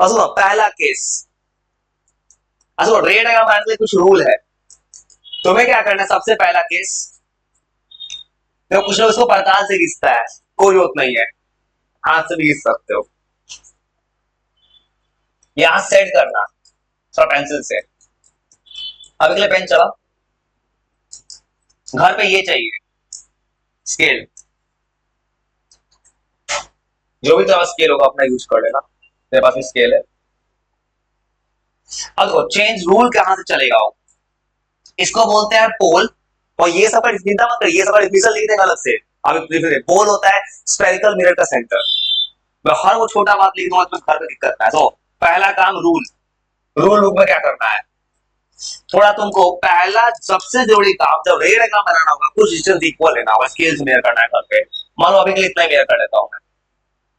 और सुनो पहला केस, सुनो रे डायग्राम बनाने के लिए कुछ रूल है। तुम्हें क्या करना है, सबसे पहला केस तो कुछ लोग इसको पड़ताल से खींचता है, कोई जरूरत नहीं है, हाथ से भी खींच सकते हो। यहां सेट करना थोड़ा पेंसिल से। अब अगले पेन चलाओ। घर पे ये चाहिए स्केल, जो भी तुम्हारा स्केल होगा अपना यूज कर लेना, मेरे पास भी स्केल है। अब देखो चेंज रूल कहां से चलेगा वो, इसको बोलते हैं पोल। और ये सब चिंता मत करिए, ये सब डिफिनेशन लिख देंगे अलग से। अब पोल होता है स्फेरिकल मिरर का सेंटर। मैं हर वो छोटा बात लिख दूंगा तो घर में दिक्कत है। तो पहला काम रूल, रूल बुक में क्या करना है, थोड़ा तुमको पहला सबसे जरूरी काम, जब रे डायग्राम बनाना होगा कुछ डिस्टेंस इक्वल लेना होगा, स्केल से मेजर करना है घर पे। मान लो अभी के लिए इतना मेजर कर लेता हूं मैं,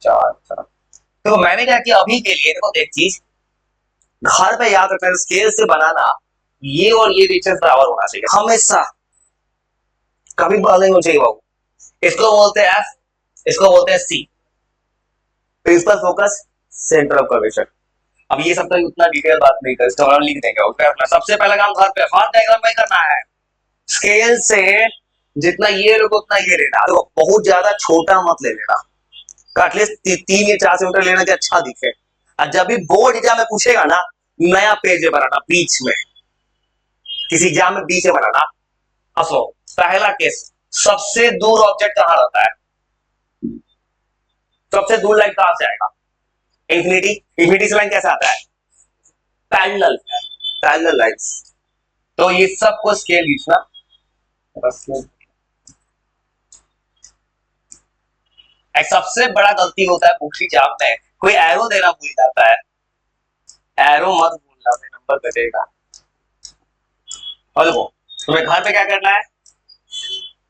4 तो मैंने क्या किया अभी के लिए, देखो एक चीज घर पे याद रखना, स्केल से बनाना ये और ये डिस्टेंस बराबर होना चाहिए हमेशा, कभी बदल नहीं होना चाहिए बाबू। इसको बोलते हैं एफ, इसको बोलते हैं C, principal focus, centre of curvature. अब ये सब तो उतना डिटेल बात नहीं कर, इसका लिख देंगे। उसका सबसे पहला काम घर पे हर डायग्राम में करना है, स्केल से जितना ये लोग उतना ये लेना। देखो बहुत ज्यादा छोटा मत ले लेना, एटलीस्ट 3 या 4 सेंटीमीटर लेना कि अच्छा दिखे। और जब भी बोर्ड एग्जाम में पूछेगा ना, नया पेज बनाना बीच में, किसी एग्जाम में बीच में बनाना। असो पहला केस, सबसे दूर ऑब्जेक्ट कहां रहता है, सबसे दूर लाइन कहां से आएगा, इंफिनिटी। इंफिनिटी से लाइन कैसे आता है, पैरेलल, पैरेलल लाइंस। तो ये सबको स्केल खींचना बस। एक सबसे बड़ा गलती होता है बुक एग्जाम में, कोई एरो देना भूल जाता है। एरो मत भूलना, नंबर कटेगा। और देखो तुम्हें घर पे क्या करना है,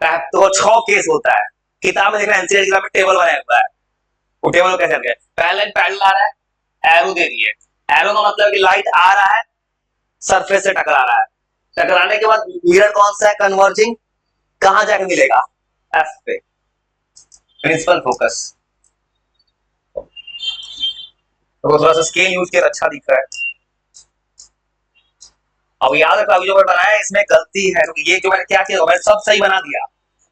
तो 6 केस होता है, किताब में देखना एनसीईआरटी किताब में टेबल बनाया हुआ है। वो टेबल कैसे करके, पहले पैरेलल आ रहा है, एरो दे दिए। एरो का मतलब कि लाइट आ रहा है, सरफेस से टकरा रहा है, टकराने के बाद मिरर कौन सा है, कन्वर्जिंग, कहां जाके मिलेगा, एफ पे, प्रिंसिपल फोकस। तो थोड़ा सा स्केल यूज किया अच्छा दिख रहा है। अब याद रखो अभी जो मैंने बनाया इसमें गलती है, तो ये जो मैंने क्या किया, मैंने सब सही बना दिया,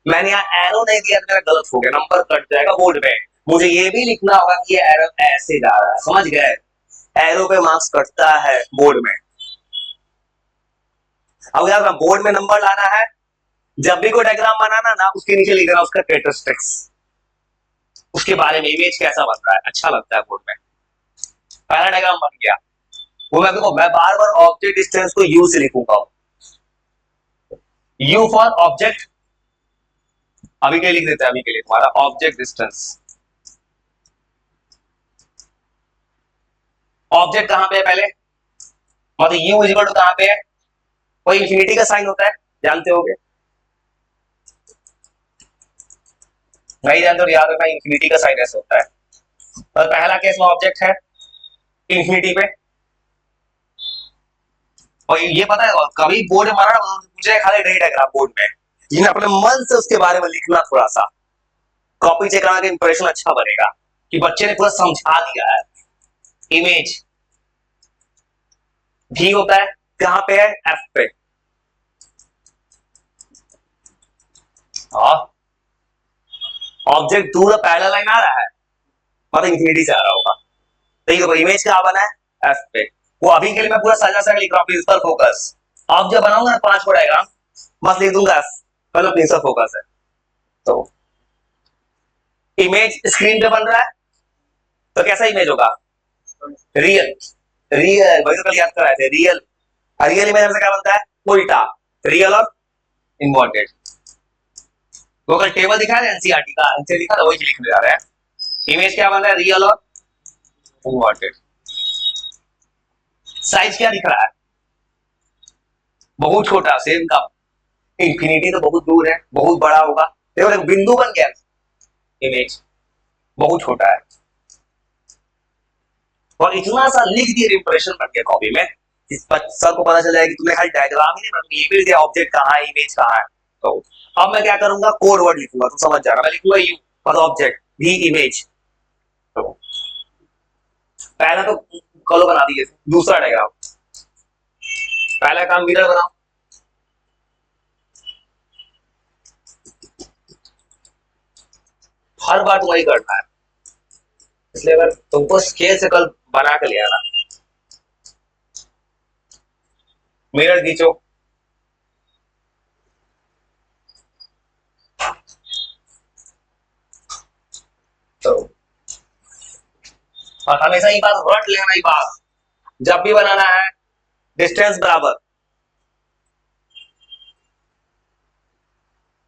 मैंने यहाँ एरो नहीं दिया तो मेरा गलत हो गया, नंबर कट जाएगा बोर्ड में। मुझे ये भी लिखना होगा कि ये एरो ऐसे जा रहा है, समझ गए, एरो पे मार्क्स कटता है बोर्ड में। अब यार बोर्ड में नंबर लाना है, जब भी कोई डायग्राम बनाना ना उसके नीचे लिख देना उसका कैरेक्टरिस्टिक्स, उसके बारे में, इमेज कैसा बन रहा है, अच्छा लगता है बोर्ड में। पहला डायग्राम बन गया, वो मैं देखो मैं बार बार ऑब्जेक्ट डिस्टेंस को यू से लिखूंगा, यू फॉर ऑब्जेक्ट। अभी के लिए लिख देते हैं, अभी के लिए तुम्हारा ऑब्जेक्ट डिस्टेंस। ऑब्जेक्ट कहां पे है पहले, मतलब यू इक्वल टू कहां पे है, कोई इंफिनिटी का साइन होता है, जानते होगे, नहीं जानते तो याद रखना इंफिनिटी का साइन ऐसे होता है। और पहला केस में ऑब्जेक्ट है इंफिनिटी पे, और ये पता है कभी बोर्ड में मारा मुझे खाली नहीं डायग्राम बोर्ड में, जिन्हें अपने मन से उसके बारे में लिखना, थोड़ा सा कॉपी चेक करना, इंप्रेशन अच्छा बनेगा कि बच्चे ने पूरा समझा दिया है। इमेज भी होता है, कहां पे है, एफ पे। ऑब्जेक्ट दूर पैरेलल लाइन आ रहा है, मतलब इंफिनिटी से आ रहा होगा, तो ये इमेज कहां बना है, एफ पे। वो अभी के लिए मैं पूरा सजा सजा लिख रहा हूं, प्रिंसिपल फोकस। अब जब बनाऊंगा ना 5 को डायग्राम, बस लिख दूंगा एफ, मतलब प्रिंसिपल फोकस है। तो इमेज स्क्रीन पे बन रहा है, तो कैसा इमेज होगा, रियल, रियल वही तो कल याद कराए थे, रियल। रियल इमेज से क्या बनता है, उल्टा, रियल और इन्वर्टेड। वो कल टेबल दिखा रहे एनसीईआरटी का, एनसीईआरटी लिखा था वही लिखने जा रहे हैं। इमेज क्या बन रहा है, रियल और इन्वर्टेड। साइज क्या दिख रहा है, बहुत छोटा, सेम का। इंफिनिटी तो बहुत दूर है, बहुत बड़ा होगा, देखो एक बिंदु बन गया, इमेज बहुत छोटा है। और इतना सा लिख दिया, इंप्रेशन बन गया कॉपी में, सबको पता चल जाएगा कि तुमने खाली डायग्राम ही नहीं, ये भी दिया ऑब्जेक्ट कहां है, इमेज कहां है। तो अब मैं क्या करूंगा, कोड वर्ड लिखूंगा, तुम समझ जाना, मैं लिखूंगा यू फॉर ऑब्जेक्ट, भी इमेज। तो पहला तो कलो बना दिए। दूसरा डायग्राम, पहला काम मिरर बनाओ। हर बार तुम्हारी करना है, इसलिए अगर तुमको स्केल से कल बना के ले आना। मिरर खींचो, तो और हमेशा ये बात रट लेना, ये बात जब भी बनाना है डिस्टेंस बराबर।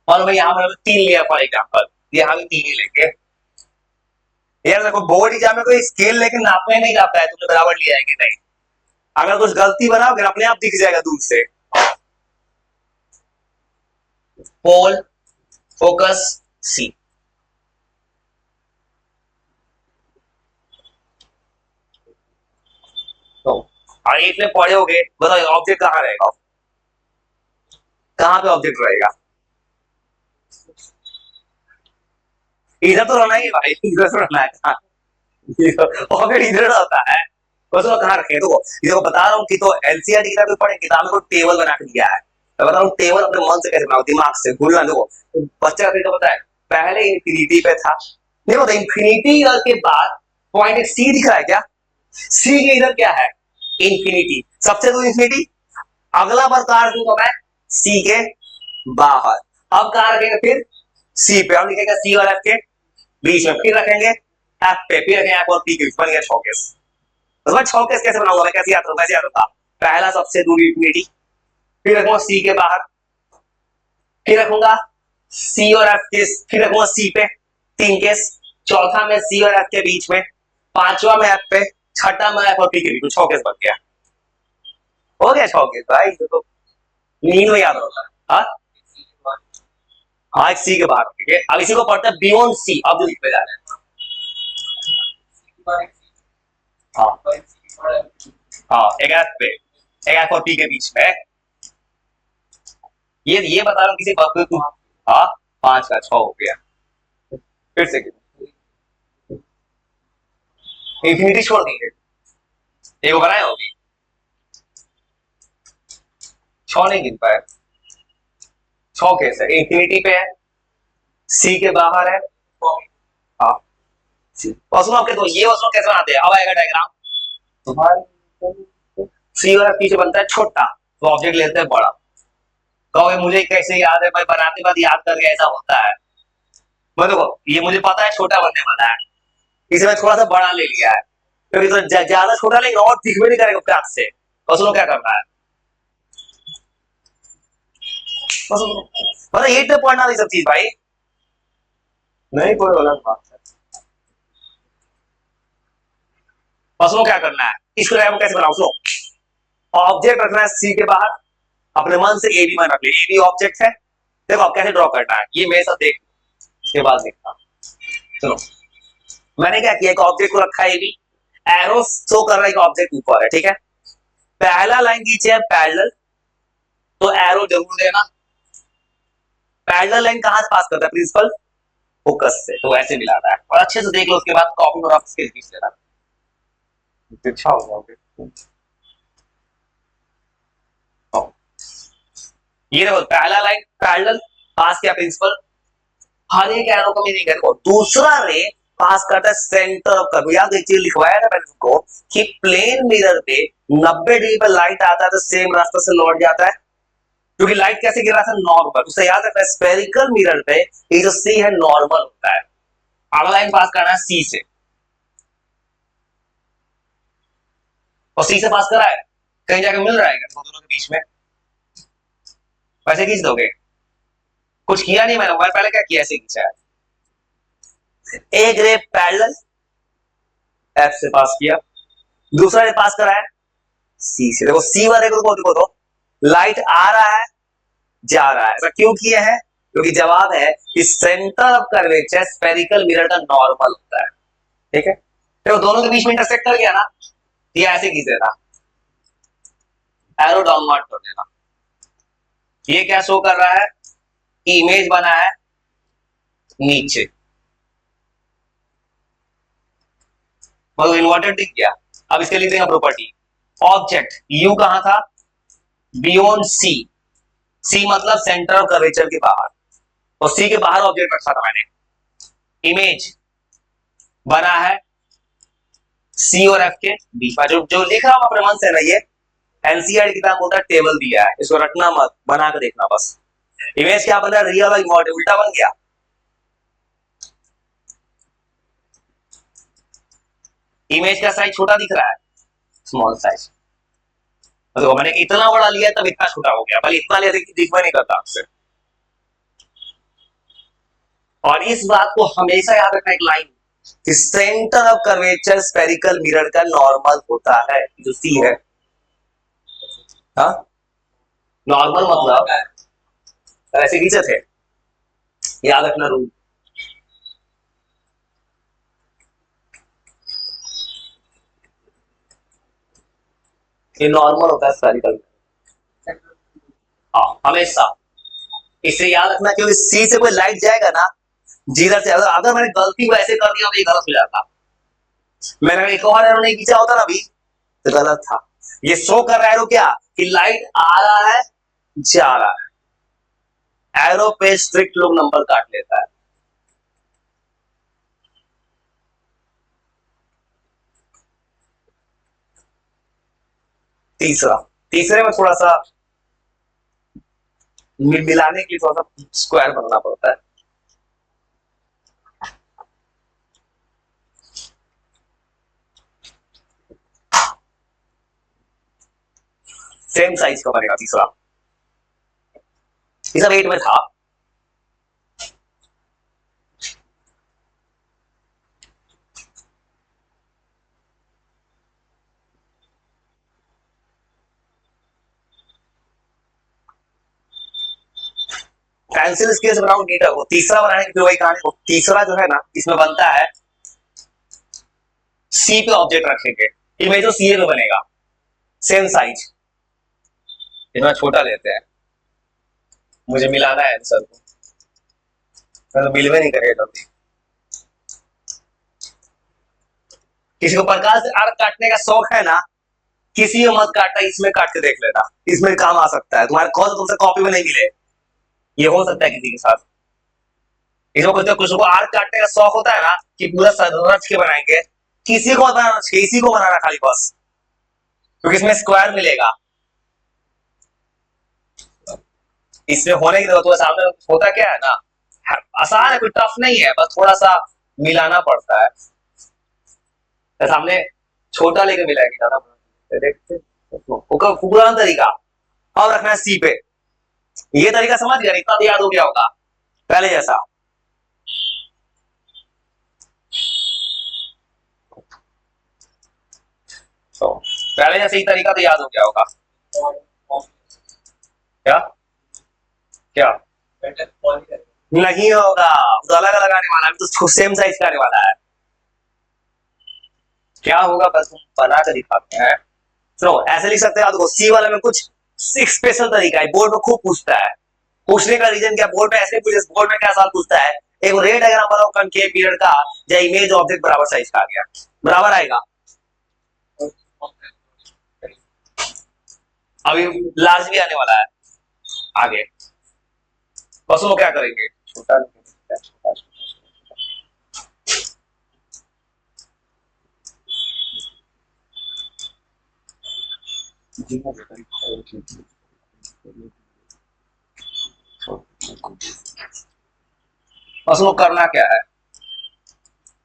और भाई यहाँ पर 3 लिया फॉर एग्जाम्पल, यहाँ भी 3 ही लेंगे। यार देखो बोर्ड एग्जाम में कोई स्केल लेके नापने नहीं जाता है तुमने बराबर लिया है कि नहीं। अगर कुछ गलती बनाओगे अपने आप दिख जाएगा दूर से। पोल, फोकस, सी। तो और इतने पढ़े होगे, बताओ ऑब्जेक्ट कहाँ रहेगा, कहाँ पे ऑब्जेक्ट रहेगा? इधर तो रहना ही भाई, इधर तो रहना है। ऑब्जेक्ट इधर रहता है, बस वो कहाँ रखे। तो ये देखो बता रहा हूँ कि तो एलसीआर की किताब पढ़े, किताब में को टेबल बना के दिया है। मैं बता रहा हूँ टेबल अपने मन से कैसे बनाओ, दिमाग से भूलना। देखो बच्चा का पता है, पहले इंफिनिटी पे था, नहीं पता इंफिनिटी के बाद पॉइंट सी दिख रहा है क्या? सी के इधर क्या है? इंफिनिटी, सबसे दूर इंफिनिटी। अगला बार कार दूंगा मैं सी के बाहर, अब कहाँ रखेंगे फिर? सी पे। अब लिखेगा सी और एफ के बीच में, फिर रखेंगे एफ पे, फिर रखेंगे एफ और पी के बीच। बन गया 6 केस। तो मैं 6 केस कैसे बनाऊंगा, मैं कैसे याद करूंगा? कैसे याद होता? पहला सबसे दूरी इंफिनिटी, फिर रखूंगा सी के बाहर, फिर रखूंगा सी और एफ के, फिर रखूंगा सी पे 3 केस, चौथा में सी और एफ के बीच में, पांचवा में एफ पे, छठा में एफ और पी के बीच में। 6 केस बन गया, हो गया 6 केस भाई। तो नींद में याद होता है। हाँ हाँ, सी के बाहर। ठीक है, अब इसी को पढ़ते हैं बियॉन्ड सी। अब जो लिखते जा रहे हैं, हाँ हाँ, एक एफ पे, एक एफ और पी के बीच में। ये बता रहा हूँ किसी बात पे। हाँ 5 का 6 हो गया। फिर से इंफिनिटी छोड़ देंगे, एक बनाए होगी 6 नहीं गिन पाए। 6 केस है, इंफिनिटी पे है, सी के बाहर है। हाँ वसूल आपके तो ये वसूल कैसे बनाते हैं? अब आएगा डायग्राम। सी और पीछे बनता है छोटा, तो ऑब्जेक्ट लेते हैं बड़ा। कहोगे मुझे कैसे याद है? भाई बनाते बाद याद करके ऐसा होता है। मैं देखो ये मुझे पता है छोटा बनने वाला है, इसे मैं थोड़ा सा बड़ा ले लिया है, क्योंकि तो ज्यादा छोटा लेंगे और दिख भी नहीं करेगा प्याज से। वसूलों क्या करना है? मतलब ये तो पढ़ना नहीं सब चीज भाई, नहीं कोई गलत बात है। वसूलों क्या करना है? इसको कैसे बनाओ? सुनो, ऑब्जेक्ट रखना है सी के बाहर, अपने मन से ए बी मान रख ले, ए बी ऑब्जेक्ट है। देखो आप कैसे ड्रॉ करना है, ये मेरे साथ देख, इसके बाद देखना। सुनो मैंने क्या किया, एक ऑब्जेक्ट को रखा है, भी एरो शो कर रहा है, एक ऑब्जेक्ट ऊपर है। ठीक है, पहला लाइन खींचे है पैरेलल, तो एरो जरूर देना। पैरेलल लाइन कहां से पास करता है? प्रिंसिपल फोकस से, तो ऐसे मिलाना है। और अच्छे से देख लो, उसके बाद कॉपी और आप स्केल खींच लेना, अच्छा हो जाओगे। ये देखो पहला लाइन पैरेलल पास किया प्रिंसिपल, हर एक एरो को मीनिंग है। दूसरा रे पास करता है सेंटर ऑफ कर्व। याद एक चीज लिखवाया था मैंने तुमको कि प्लेन मिरर पे 90 डिग्री पे लाइट आता है तो सेम रास्ते से लौट जाता है, क्योंकि लाइट कैसे गिर रहा था? नॉर्मल। उसे याद रखना है, स्फेरिकल मिरर पे ये जो सी है नॉर्मल होता है। अगला लाइन पास करना है सी से, और सी से पास करा है, कहीं जाके मिल रहा है दोनों के बीच में? वैसे खींच दोगे? कुछ किया नहीं मैंने, पहले क्या किया, ऐसे खींचा है। एक रे पैरेलल एफ से पास किया, दूसरा रे पास करा है सी से। देखो सी वाले को देखो तो लाइट आ रहा है जा रहा है, ऐसा क्यों किया है? क्योंकि जवाब है कि centre of curvature spherical mirror का नॉर्मल होता है। ठीक है, तो दोनों के बीच में इंटरसेक्ट कर गया ना, ये ऐसे खींच देना, एरो डाउनवर्ड कर देना। ये क्या शो कर रहा है? इमेज बना है नीचे, मतलब इन्वर्टेड दिख गया। अब इसके लिख देंगे प्रॉपर्टी। ऑब्जेक्ट यू कहां था, बियॉन्ड सी, सी मतलब सेंटर ऑफ कर्वेचर के बाहर, और सी के बाहर ऑब्जेक्ट रखा था मैंने। इमेज बना है सी और एफ के बीच में, जो लिख रहा हूं अपने मन से ना, ये एनसीईआरटी किताब होता है, टेबल दिया है, इसको रटना मत, बना के देखना बस। इमेज क्या बन रहा है, रियल और इमोटिव, उल्टा बन गया। इमेज का साइज छोटा दिख रहा है, स्मॉल साइज। तो मैंने इतना बड़ा लिया तब इतना छोटा हो गया, भले इतना लिया दिख नहीं करता आपसे। और इस बात को हमेशा याद रखना, एक line, centre of curvature spherical mirror का नॉर्मल होता है, जो सी है। हाँ, नॉर्मल मतलब ऐसे खींचे थे, याद रखना रूल। ये नॉर्मल होता है स्फेरिकल, हाँ हमेशा। इसे याद रखना, क्योंकि सी से कोई लाइट जाएगा ना, जीरो से, अगर मैंने गलती को ऐसे कर दिया तो ये गलत हो जाता। मैंने एक और एरो नहीं खींचा होता ना अभी, तो गलत था। ये शो कर रहा है एरो क्या, कि लाइट आ रहा है जा रहा है। एरो पे स्ट्रिक्ट लोग नंबर काट लेता है। तीसरा, तीसरे में थोड़ा सा मिलाने के लिए थोड़ा सा स्क्वायर बनाना पड़ता है। सेम साइज का बनेगा तीसरा, तीसरा वेट में था। पेंसिल स्केच बनाओ नीटा को, तीसरा बनाने की फिर वही कहानी। तीसरा जो है ना, इसमें बनता है सी पे ऑब्जेक्ट रखेंगे, इमेज तो सी पे बनेगा, सेम साइज। इतना छोटा लेते हैं, मुझे मिलाना है आंसर को, तो मिल में नहीं करेगा। किसी को प्रकाश से आर्क काटने का शौक है ना, किसी को मत काटना, इसमें काट के देख लेना, इसमें काम आ सकता है। तुम्हारे कौन तुमसे कॉपी में नहीं मिले, ये हो सकता है किसी के साथ। इसमें कुछ को आर्क काटने का शौक होता है ना, कि पूरा रच के बनाएंगे, किसी को बनाना, किसी को बनाना खाली बस, क्योंकि इसमें स्क्वायर मिलेगा। इसमें होने की जरूरत है, सामने होता क्या है ना, आसान है, कोई टफ नहीं है, बस थोड़ा सा मिलाना पड़ता है। सामने छोटा लेके मिलाएंगे, ज्यादा देखते पूरा तरीका। अब रखना है सी पे, ये तरीका समझ गया, इतना तो याद हो गया होगा पहले जैसा। तो पहले जैसे ही तरीका तो याद हो गया होगा। क्या क्या नहीं होगा, तो अलग अलग आने वाला है, तो सेम साइज का आने वाला है। क्या होगा बस बना कर दिखाते हैं। सुनो, ऐसे लिख सकते हैं, देखो सी वाले में कुछ स्पेशल तरीका है, बोर्ड में खूब पूछता है। पूछने का रीजन क्या, बोर्ड में ऐसे पूछे, बोर्ड में क्या सवाल पूछता है, एक रेड डायग्राम बनाओ कनकेव मिरर का, या इमेज ऑब्जेक्ट बराबर साइज का आ गया, बराबर आएगा। अभी लार्ज भी आने वाला है आगे, बस वो क्या करेंगे, छोटा बस वो करना क्या है,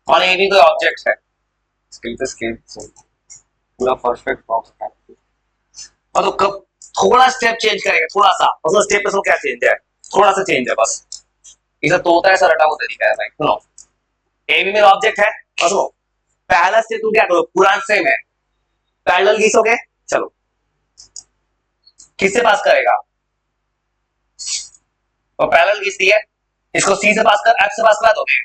और ये भी कोई ऑब्जेक्ट है, स्केल पे स्केल पूरा परफेक्ट बॉक्स है, और तो कब थोड़ा स्टेप चेंज करेगा, थोड़ा सा, और स्टेप पे क्या चेंज है, थोड़ा सा चेंज है बस। इसे तोता ऐसा रटा हुआ तरीका है भाई। सुनो, ए भी मेरा ऑब्जेक्ट है, और सुनो पहला स्टेप तुम क्या करो, पूरा सेम है, पैरेलल घिसोगे, चलो किससे पास करेगा, और पैरेलल घिस दिए, इसको सी से पास कर, एफ से पास करा दोगे,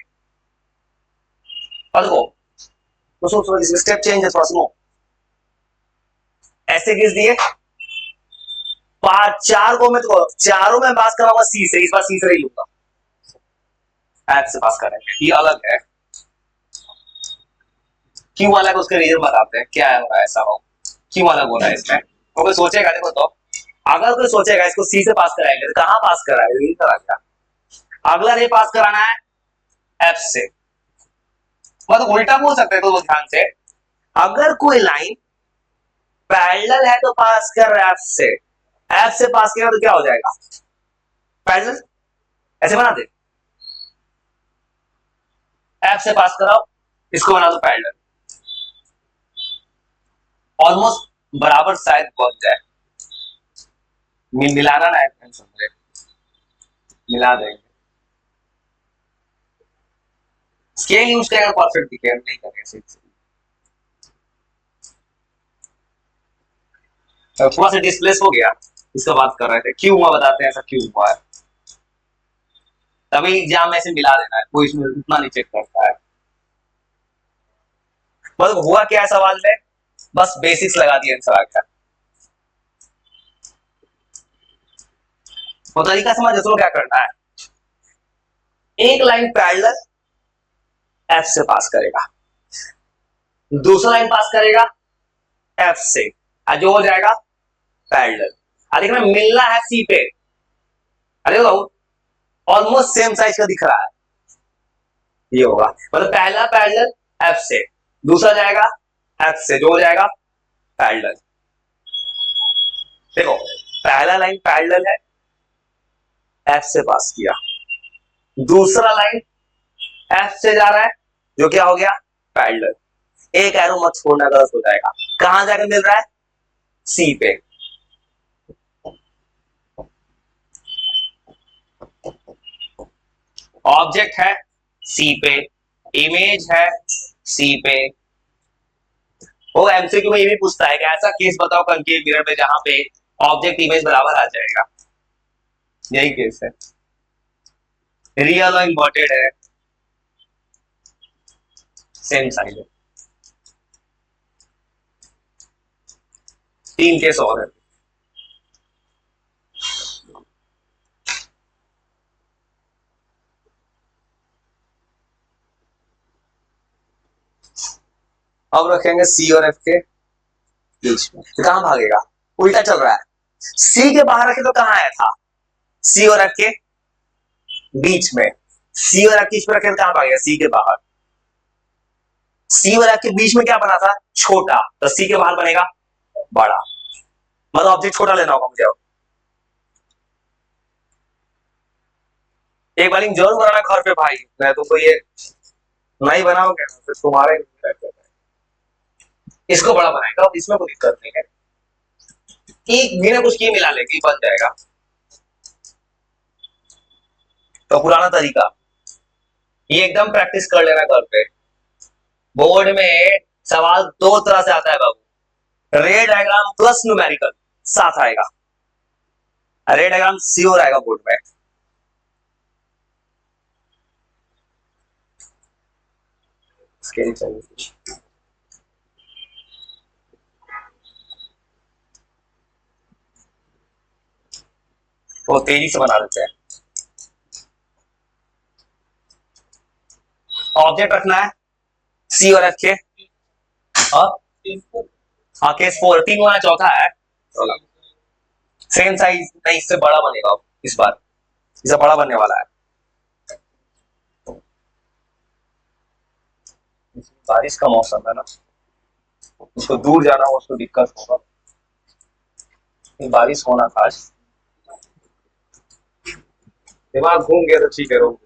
और देखो तो इसमें स्टेप चेंज है थोड़ा, सुनो ऐसे घिस दिए, चार को मैं तो चारों में पास कराऊंगा सी से, इस बार सी से ही लूंगा, एफ से पास करेंगे, ये अलग है। क्यों वाला को उसके रीजन बताते हैं क्या है हो रहा है ऐसा हो, क्यों वाला बोला है इसमें। तो कोई सोचेगा, देखो तो अगर कोई सोचेगा इसको सी से पास कराएंगे तो कहाँ पास कराएंगे, करा क्या, अगला रे पास कराना है एफ से, मतलब उल्टा बोल सकते हैं तो ध्यान से, अगर कोई लाइन पैरेलल है तो पास कर एफ से, एफ से पास किया तो क्या हो जाएगा पैरेलल, ऐसे बना दे, एफ से पास कराओ, इसको बना दो पैरेलल, ऑलमोस्ट बराबर शायद पहुंच जाए, मिलाना ना है, मिला देंगे, स्केल यूज करेगा परफेक्ट दिखे, नहीं करेंगे थोड़ा सा डिस्प्लेस हो गया, इसका बात कर रहे थे क्यों हुआ, बताते हैं ऐसा क्यों हुआ है, तभी एग्जाम में ऐसे मिला देना है, कोई इसमें उतना नहीं चेक करता है। मतलब हुआ क्या है सवाल में, बस बेसिक्स लगा दिए आंसर आ गया, तो तरीका समझ, चलो क्या करना है, एक लाइन पैरेलल एफ से पास करेगा, दूसरा लाइन पास करेगा एफ से, जो हो जाएगा पैरेलल, देखना मिलना है सी पे, अरे ऑलमोस्ट सेम साइज का दिख रहा है, ये होगा, मतलब पहला पैरेलल एफ से, दूसरा जाएगा एफ से, जो हो जाएगा पैरेलल, देखो पहला लाइन पैरेलल है, एफ से पास किया, दूसरा लाइन एफ से जा रहा है, जो क्या हो गया पैरेलल, एक एरो मत छोड़ना, गलत हो जाएगा, कहां जाकर मिल रहा है सी पे, ऑब्जेक्ट है सी पे, इमेज है सी पे, वो एमसीक्यू में ये भी पूछता है कि ऐसा केस बताओ कंकेव मिरर में जहां पे ऑब्जेक्ट इमेज बराबर आ जाएगा, यही केस है, रियल और इन्वर्टेड है, सेम साइज है, तीन केस और है, अब रखेंगे सी और एफ के बीच में, तो कहां भागेगा, उल्टा चल रहा है, सी के बाहर रखे तो कहां आया था, सी और एफ के बीच में, सी और एफ के बीच में रखे तो कहां भागेगा, सी के बाहर, सी और एफ के बीच में क्या बना था छोटा, तो सी के बाहर बनेगा बड़ा, मतलब ऑब्जेक्ट छोटा लेना होगा मुझे, एक बार जरूर बनाना घर पे भाई, मैं तुमको ये नहीं बनाओगे तो तुम्हारे, इसको बड़ा बनाएगा, इसमें कोई दिक्कत नहीं है, एक बिना कुछ किए मिला लेंगे बन जाएगा, तो पुराना तरीका, ये एकदम प्रैक्टिस कर लेना घर पे, बोर्ड में सवाल दो तरह से आता है बाबू, रे डायग्राम प्लस न्यूमेरिकल साथ आएगा, रे डायग्राम श्योर आएगा बोर्ड में, स्केल चाहिए, तो तेजी से बना देते हैं, ऑब्जेक्ट रखना है सी और एफ के, हाँ केस 4 3 होना, चौथा है सेम साइज नहीं, इससे बड़ा बनेगा इस बार, इससे बड़ा बनने वाला है, बारिश का मौसम है ना, उसको दूर जाना हो उसको दिक्कत होगा, बारिश होना था आज, दिमाग घूम गया तो ठीक है, रोक,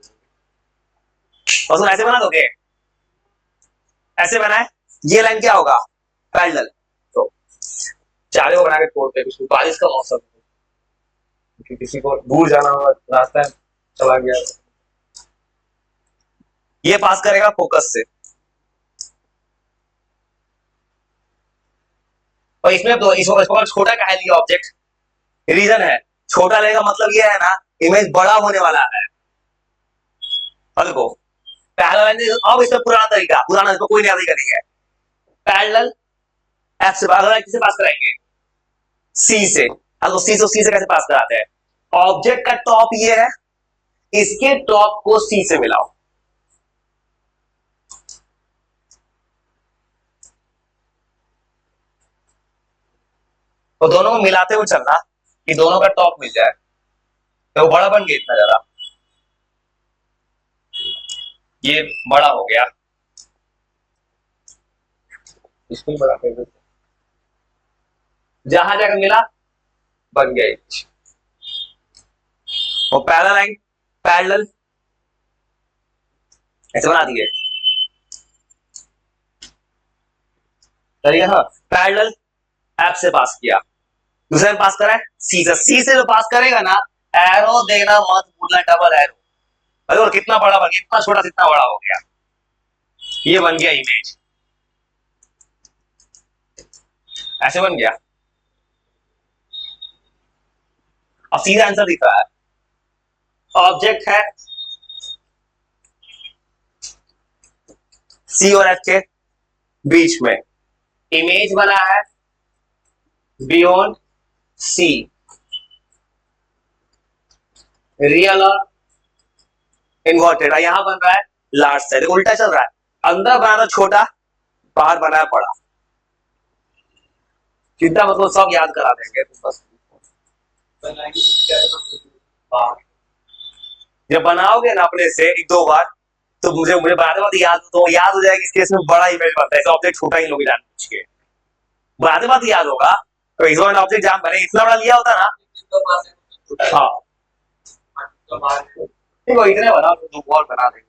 और ऐसे बना दोगे, ऐसे बनाए, ये लाइन क्या होगा पैरेलल, तो चारे को बना के छोड़ते हैं, बारिश का मौसम, किसी को दूर जाना होगा रास्ता चला गया, ये पास करेगा फोकस से, और इसमें तो इसको छोटा कहा लिया ऑब्जेक्ट, रीजन है छोटा लेगा मतलब ये है ना इमेज बड़ा होने वाला है, और देखो पहला लाइन, अब इसमें पुराना तरीका, पुराना इसमें कोई नया तरीका नहीं है, पैरेलल एफ से अगर किसे पास कराएंगे सी से, तो सी से कैसे पास कराते हैं, ऑब्जेक्ट का टॉप ये है, इसके टॉप को सी से मिलाओ, तो दोनों को मिलाते हुए चलना कि दोनों का टॉप मिल जाए, तो वो बड़ा बन गया इतना ज्यादा, ये बड़ा हो गया, इसको बड़ा कर देते, जहां जाकर मिला बन गया इमेज। और पैरेलल लाइन, पैरेलल ऐसे बना दिए, हाँ पैरेलल ऐप से पास किया, दूसरे में पास करा है सी से, सी से जो पास करेगा ना, एरो देना मत भूलना, डबल एरो। अरे और कितना बड़ा बन गया, इतना छोटा कितना बड़ा हो गया, ये बन गया इमेज, ऐसे बन गया। अब सीधा आंसर दिख रहा है, ऑब्जेक्ट है सी और एफ के बीच में, इमेज बना है बियॉन्ड सी, रियल और इन्वर्टेड, यहां बन रहा है लार्ज साइड, उल्टा चल रहा है, अंदर बना था छोटा, बाहर बना है बड़ा, चिंता मतलब सब याद करा देंगे तुम बस, जब बनाओगे ना अपने से एक दो बार, तो मुझे मुझे बाद में याद तो याद हो जाएगी, इस केस में बड़ा इमेज बनता है, ऑब्जेक्ट छोटा ही लोग जान पूछ के, बाद में याद होगा, तो इस बार ऑब्जेक्ट जहां मैंने इतना बड़ा लिया होता ना, हाँ, इतने बना दो और बना देंगे।